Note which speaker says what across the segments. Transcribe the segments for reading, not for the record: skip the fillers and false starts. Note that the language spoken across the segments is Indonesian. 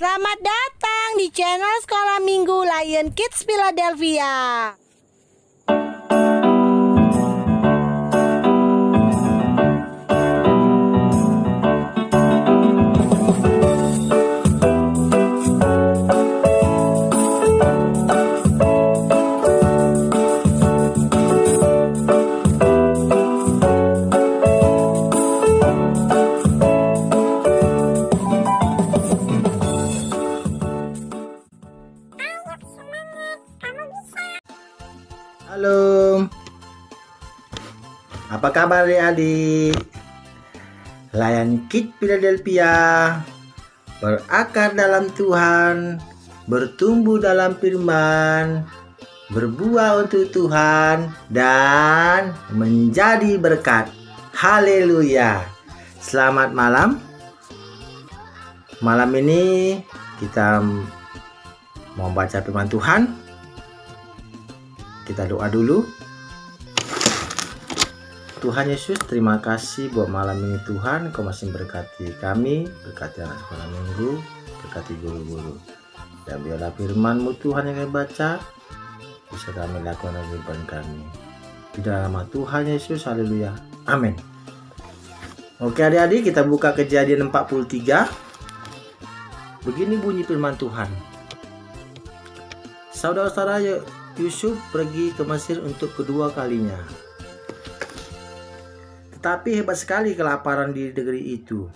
Speaker 1: Selamat datang di channel Sekolah Minggu Lion Kids Philadelphia.
Speaker 2: Halo, apa kabar adik-adik? Lion Kids Philadelphia berakar dalam Tuhan, bertumbuh dalam firman, berbuah untuk Tuhan, dan menjadi berkat. Haleluya! Selamat malam. Malam ini kita mau baca firman Tuhan. Kita doa dulu. Tuhan Yesus, terima kasih buat malam ini Tuhan. Kau masih berkati kami, berkati anak sekolah minggu, berkati guru-guru. Dan biarlah firman-Mu Tuhan yang kami baca, bisa kami lakukan dalam kehidupan kami. Di dalam nama Tuhan Yesus, haleluya. Amin. Oke adik-adik, kita buka Kejadian 43. Begini bunyi firman Tuhan. Saudara-saudara Yusuf pergi ke Mesir untuk kedua kalinya. Tetapi hebat sekali kelaparan di negeri itu.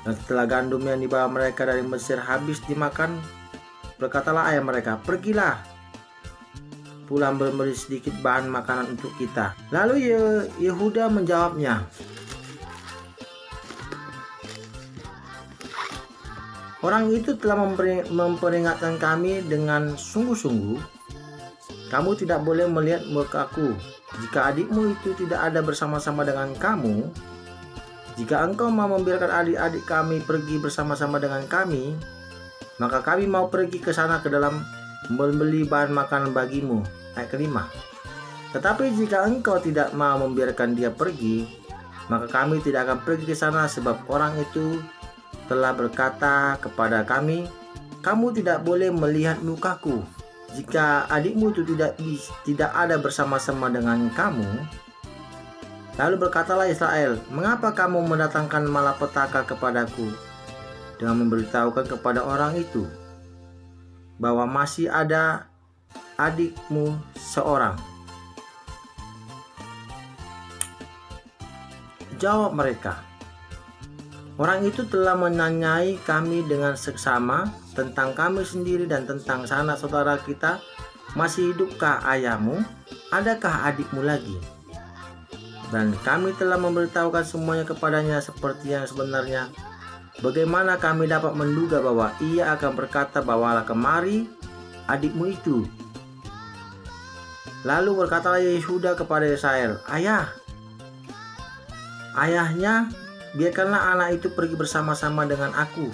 Speaker 2: Dan setelah gandum yang dibawa mereka dari Mesir habis dimakan, berkatalah ayah mereka, "Pergilah, pulang membeli sedikit bahan makanan untuk kita." Lalu Yehuda menjawabnya, "Orang itu telah memperingatkan kami dengan sungguh-sungguh. Kamu tidak boleh melihat mukaku. Jika adikmu itu tidak ada bersama-sama dengan kamu, jika engkau mau membiarkan adik-adik kami pergi bersama-sama dengan kami, maka kami mau pergi ke sana ke dalam membeli bahan makanan bagimu." Ayat kelima. "Tetapi jika engkau tidak mau membiarkan dia pergi, maka kami tidak akan pergi ke sana, sebab orang itu telah berkata kepada kami, kamu tidak boleh melihat mukaku. Jika adikmu itu tidak ada bersama-sama dengan kamu." Lalu berkatalah Israel, "Mengapa kamu mendatangkan malapetaka kepadaku dengan memberitahukan kepada orang itu bahwa masih ada adikmu seorang?" Jawab mereka, "Orang itu telah menanyai kami dengan seksama tentang kami sendiri dan tentang sanak saudara kita. Masih hidupkah ayahmu? Adakah adikmu lagi? Dan kami telah memberitahukan semuanya kepadanya seperti yang sebenarnya. Bagaimana kami dapat menduga bahwa ia akan berkata, bawalah kemari adikmu itu?" Lalu berkatalah Yehuda kepada Israel, Ayahnya, biarkanlah anak itu pergi bersama-sama dengan aku.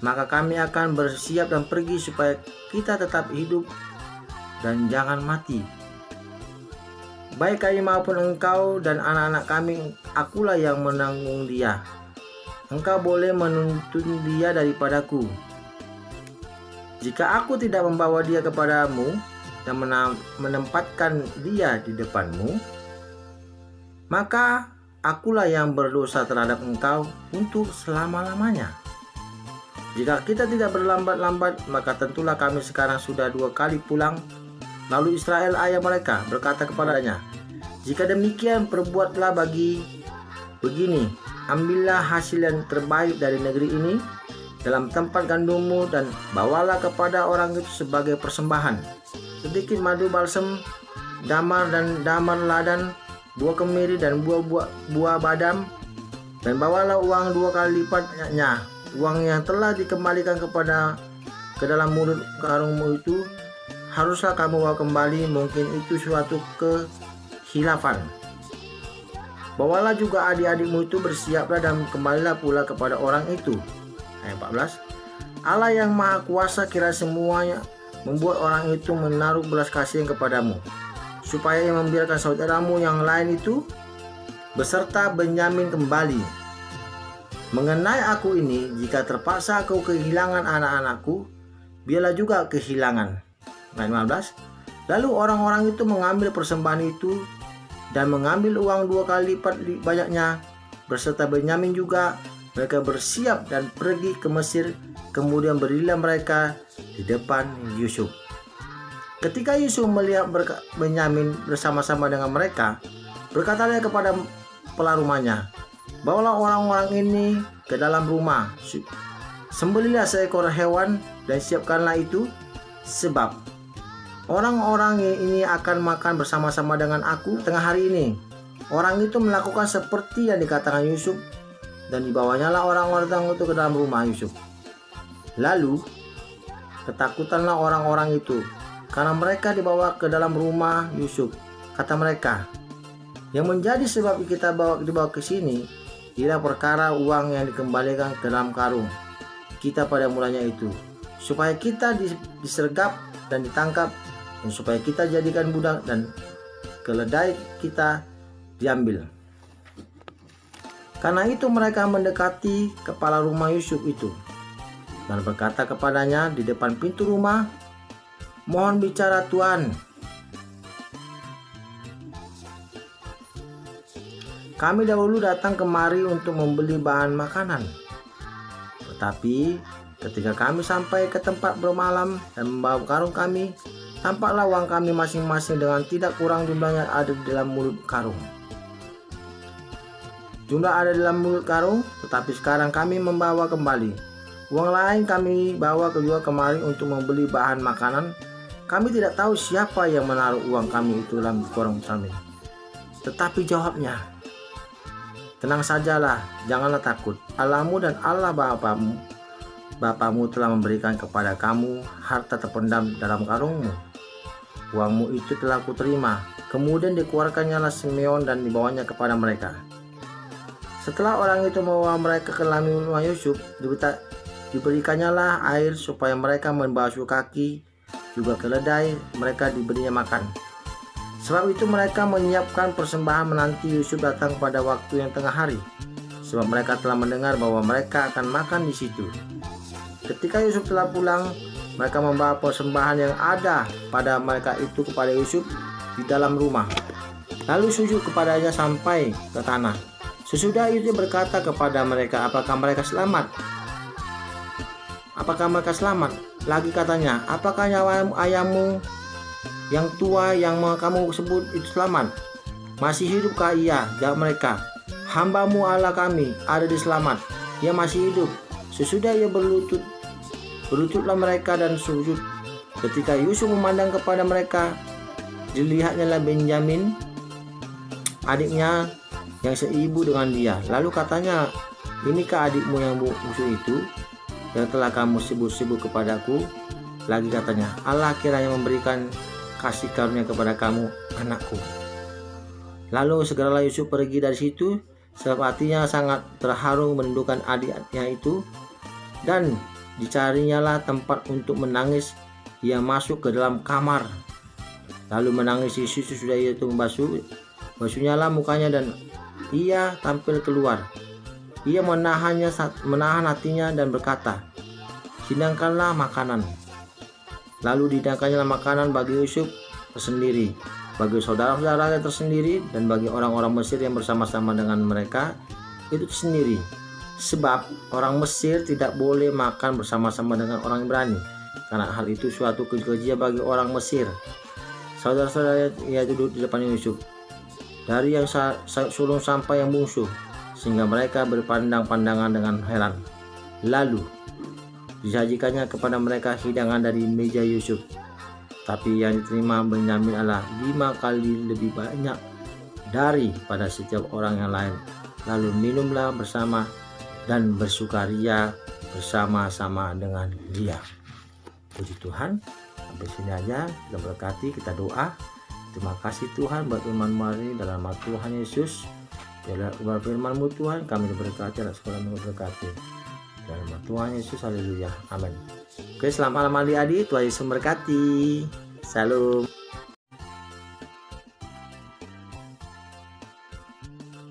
Speaker 2: Maka kami akan bersiap dan pergi supaya kita tetap hidup dan jangan mati. Baik kami maupun engkau dan anak-anak kami, akulah yang menanggung dia. Engkau boleh menuntun dia daripadaku. Jika aku tidak membawa dia kepadamu dan menempatkan dia di depanmu, maka akulah yang berdosa terhadap engkau untuk selama-lamanya. Jika kita tidak berlambat-lambat, maka tentulah kami sekarang sudah 2 kali pulang." Lalu Israel ayah mereka berkata kepadanya, "Jika demikian, perbuatlah begini, ambillah hasil yang terbaik dari negeri ini dalam tempat gandummu dan bawalah kepada orang itu sebagai persembahan. Sedikit madu balsem, damar ladan, buah kemiri dan buah badam, dan bawalah uang 2 kali lipatnya. Uang yang telah dikembalikan ke dalam mulut karungmu itu haruslah kamu bawa kembali, mungkin itu suatu kehilafan. Bawalah juga adik-adikmu itu, bersiaplah dan kembalilah pula kepada orang itu." Ayat 14. "Allah yang Maha Kuasa kira semuanya membuat orang itu menaruh belas kasihan kepadamu, supaya ia membiarkan saudaramu yang lain itu beserta Benyamin kembali. Mengenai aku ini, jika terpaksa aku kehilangan anak-anakku, biarlah juga kehilangan. Ayat 15. Lalu orang-orang itu mengambil persembahan itu dan mengambil uang 2 kali lipat banyaknya, berserta Benyamin juga. Mereka bersiap dan pergi ke Mesir. Kemudian berdirilah mereka di depan Yusuf. Ketika Yusuf melihat Benyamin bersama-sama dengan mereka, berkatalah kepada kepala rumahnya, "Bawalah orang-orang ini ke dalam rumah, sembelihlah seekor hewan dan siapkanlah itu, sebab orang-orang ini akan makan bersama-sama dengan aku tengah hari ini." Orang itu melakukan seperti yang dikatakan Yusuf, dan dibawanya lah orang-orang itu ke dalam rumah Yusuf. Lalu ketakutanlah orang-orang itu karena mereka dibawa ke dalam rumah Yusuf. Kata mereka, "Yang menjadi sebab kita dibawa ke sini ialah perkara uang yang dikembalikan ke dalam karung kita pada mulanya itu, supaya kita disergap dan ditangkap, dan supaya kita jadikan budak dan keledai kita diambil." Karena itu mereka mendekati kepala rumah Yusuf itu dan berkata kepadanya di depan pintu rumah, "Mohon bicara Tuan. Kami dahulu datang kemari untuk membeli bahan makanan. Tetapi ketika kami sampai ke tempat bermalam dan membawa karung kami, tampaklah uang kami masing-masing dengan tidak kurang jumlahnya ada di dalam mulut karung. Jumlah ada di dalam mulut karung, tetapi sekarang kami membawa kembali. Uang lain kami bawa kedua kemari untuk membeli bahan makanan. Kami tidak tahu siapa yang menaruh uang kami itu dalam karung kami." Tetapi jawabnya, "Tenang sajalah, janganlah takut. Allahmu dan Allah Bapamu telah memberikan kepada kamu harta terpendam dalam karungmu. Uangmu itu telah kuterima." Kemudian dikeluarkannya Simeon dan dibawanya kepada mereka. Setelah orang itu membawa mereka ke dalam rumah Yusuf, diberikannya lah air supaya mereka membasuh kaki, juga keledai mereka diberinya makan. Sebab itu mereka menyiapkan persembahan menanti Yusuf datang pada waktu yang tengah hari, sebab mereka telah mendengar bahwa mereka akan makan di situ. Ketika Yusuf telah pulang, mereka membawa persembahan yang ada pada mereka itu kepada Yusuf di dalam rumah, lalu sujud kepadanya sampai ke tanah. Sesudah itu berkata kepada mereka, "Apakah mereka selamat? Apakah mereka selamat?" Lagi katanya, "Apakah nyawa ayahmu yang tua yang kamu sebut itu selamat? Masih hidupkah ia?" Jawab mereka, "Hambamu Allah kami ada di selamat. Ia masih hidup." Sesudah ia berlututlah mereka dan sujud. Ketika Yusuf memandang kepada mereka, dilihatnya lah Benyamin, adiknya yang seibu dengan dia. Lalu katanya, "Inikah adikmu yang bungsu itu yang telah kamu sebut-sebut kepadaku?" Lagi katanya, "Allah kiranya memberikan kasih karunia kepada kamu, anakku." Lalu segeralah Yusuf pergi dari situ, sebab hatinya sangat terharu menundukkan adiknya itu, dan dicarinya lah tempat untuk menangis. Ia masuk ke dalam kamar, lalu menangis. Yusuf sudah itu basuhnya lah mukanya dan ia tampil keluar. Ia menahan hatinya dan berkata, "Hidangkanlah makanan." Lalu dihidangkannya makanan bagi Yusuf tersendiri, bagi saudara-saudaranya tersendiri, dan bagi orang-orang Mesir yang bersama-sama dengan mereka itu tersendiri. Sebab orang Mesir tidak boleh makan bersama-sama dengan orang Ibrani, karena hal itu suatu kekejian bagi orang Mesir. Saudara-saudara ia duduk di depan Yusuf, dari yang sulung sampai yang bungsu, sehingga mereka berpandang-pandangan dengan heran. Lalu disajikannya kepada mereka hidangan dari meja Yusuf, tapi yang diterima Benyamin adalah 5 kali lebih banyak daripada setiap orang yang lain. Lalu minumlah bersama dan bersukaria bersama-sama dengan dia. Puji Tuhan, sampai sini aja kita berkati, kita doa. Terima kasih Tuhan buat firman-Mu hari ini, dalam nama Tuhan Yesus. Biarlah firman-Mu Tuhan kami diberkati, anak sekolah diberkati. Dalam nama Tuhan Yesus, haleluya, amin. Oke, selamat malam adik-adik, Tuhan Yesus memberkati. Salam.